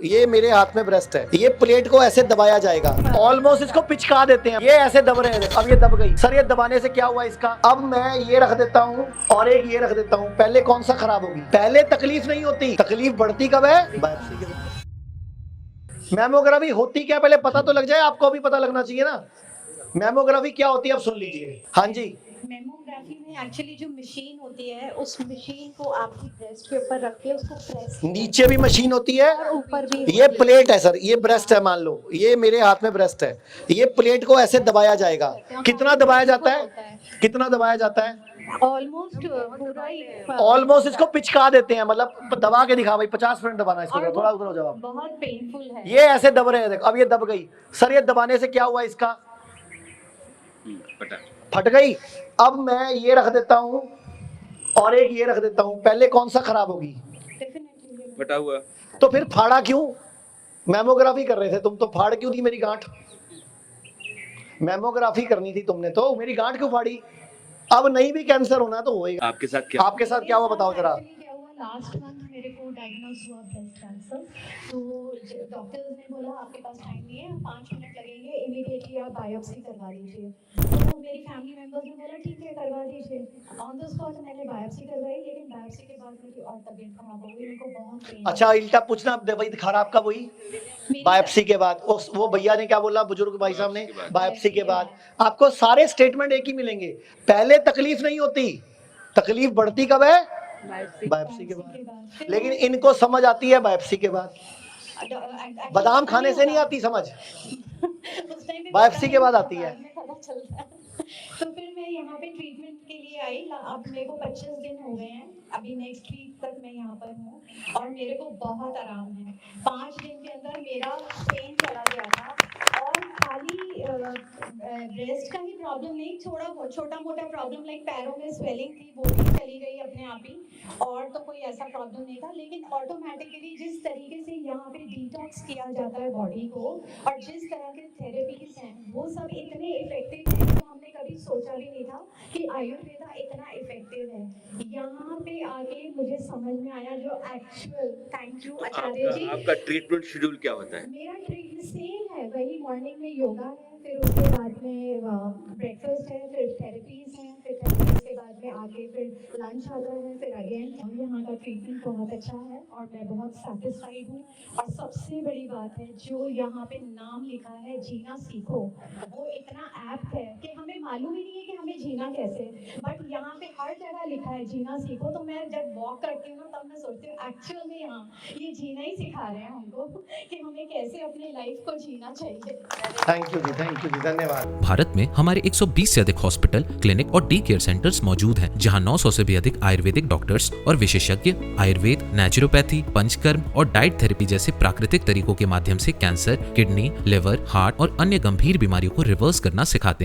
ये मेरे हाथ में ब्रेस्ट है, ये प्लेट को ऐसे दबाया जाएगा, ऑलमोस्ट इसको पिचका देते हैं, ये ऐसे दब रहे हैं, अब ये दब गई सर। ये दबाने से क्या हुआ इसका, अब मैं ये रख देता हूँ और एक ये रख देता हूँ, पहले कौन सा खराब होगी? पहले तकलीफ नहीं होती, तकलीफ बढ़ती कब है? बायोप्सी के बाद। मैमोग्राफी होती क्या पहले पता तो लग जाए, आपको भी पता लगना चाहिए ना। मैमोग्राफी क्या होती है अब सुन लीजिए। हाँ जी, मेमोग्राफी में एक्चुअली जो मशीन होती है, उस मशीन को आपकी ब्रेस्ट के ऊपर रख के उसको प्रेस, नीचे भी मशीन होती है और ऊपर भी। ये प्लेट है सर, ये ब्रेस्ट है, मान लो ये मेरे हाथ में ब्रेस्ट है, ये प्लेट को ऐसे दबाया जाएगा। कितना दबाया जाता है? कितना दबाया जाता है? ऑलमोस्ट पूरा ही, ऑलमोस्ट इसको पिचका देते हैं, मतलब दबा के दिखा भाई, 50% दबाना इसको, थोड़ा उधर हो जाओ। बहुत पेनफुल है। ये ऐसे दब रहे हैं, देखो अब ये दब गई सर। ये दबाने से क्या हुआ इसका, फट गई। अब मैं ये रख देता हूँ और एक ये रख देता हूँ, पहले कौन सा खराब होगी? डेफिनेटली फटा हुआ। तो फिर फाड़ा क्यों? मैमोग्राफी कर रहे थे तुम तो फाड़ क्यों दी मेरी गांठ? मैमोग्राफी करनी थी तुमने तो मेरी गांठ क्यों फाड़ी? अब नहीं भी कैंसर होना तो होएगा। आपके साथ क्या? आपके साथ क्या हुआ बताओ जरा। लास्ट मंथ मेरे को डायग्नोज हुआ ब्रेस्ट कैंसर। तो डॉक्टर्स ने बोला आपके पास टाइम नहीं है, 5 मिनट लगेंगे, इमीडिएटली आप बायोप्सी करवा लीजिए। तो मेरी फैमिली मेंबर्स ने बोला ठीक है करवा दीजिए। ऑन द स्पॉट मैंने बायोप्सी करवाई, लेकिन बायोप्सी के बाद मेरी और तबीयत खराब हो गई, मेरे को बहुत पेन। अच्छा उल्टा पूछना, वही खराब का वही बायोप्सी के बाद। वो भैया ने क्या बोला, बुजुर्ग भाई साहब ने, बायोप्सी के बाद। आपको सारे स्टेटमेंट एक ही मिलेंगे, पहले तकलीफ नहीं होती, तकलीफ बढ़ती कब है? बायोप्सी के बाद। लेकिन इनको समझ आती है बायोप्सी के बाद, बादाम खाने से नहीं आती समझ, बायोप्सी के बाद आती है। तो फिर मैं यहाँ पे ट्रीटमेंट के लिए आई। अब मेरे को 25 दिन हो गए हैं, अभी नेक्स्ट वीक तक मैं यहाँ पर हूँ और मेरे को बहुत आराम है। 5 दिन के अंदर मेरा पेन चला गया था, और खाली ब्रेस्ट का ही प्रॉब्लम नहीं, छोटा मोटा प्रॉब्लम लाइक पैरों में स्वेलिंग थी, वो भी चली गई अपने आप ही, और तो कोई ऐसा प्रॉब्लम नहीं था। लेकिन ऑटोमेटिकली जिस तरीके से यहाँ पे डिटॉक्स किया जाता है बॉडी को, और जिस तरह के थेरेपीज हैं वो सब इतने इफेक्टिव हैं, तो हमने कभी सोचा भी नहीं था कि आयुर्वेदा इतना इफेक्टिव है। यहाँ पे आके मुझे समझ में आया जो एक्चुअल। थैंक यू आचार्य जी। आपका ट्रीटमेंट शेड्यूल क्या होता है? मेरा ट्रीटमेंट सेम है, वही मॉर्निंग में योगा है, फिर उसके बाद में ब्रेकफास्ट है, फिर थेरेपीज हैं, फिर थेरेपीज के बाद में आके फिर लंच आता है, फिर अगेन। यहाँ का ट्रीटमेंट बहुत अच्छा है और मैं बहुत सेटिस्फाइड हूँ। और सबसे बड़ी बात है, जो यहाँ पे नाम लिखा है जीना सीखो, वो इतना ऐप्ट है कि हमें मालूम ही नहीं है कि हमें जीना कैसे, बट यहाँ पे हर जगह लिखा है जीना सीखो। तो मैं जब वॉक करती हूँ ना, तब मैं सोचती हूँ एक्चुअल में यहाँ ये जीना ही सिखा रहे हैं हमको कि हमें कैसे अपनी लाइफ को जीना चाहिए। Thank you ji, thank you ji, धन्यवाद। भारत में हमारे 120 से अधिक हॉस्पिटल, क्लिनिक और डी केयर सेंटर्स मौजूद हैं, जहां 900 से भी अधिक आयुर्वेदिक डॉक्टर्स और विशेषज्ञ आयुर्वेद, नेचुरोपैथी, पंचकर्म और डाइट थेरेपी जैसे प्राकृतिक तरीकों के माध्यम से कैंसर, किडनी, लिवर, हार्ट और अन्य गंभीर बीमारियों को रिवर्स करना सिखाते हैं।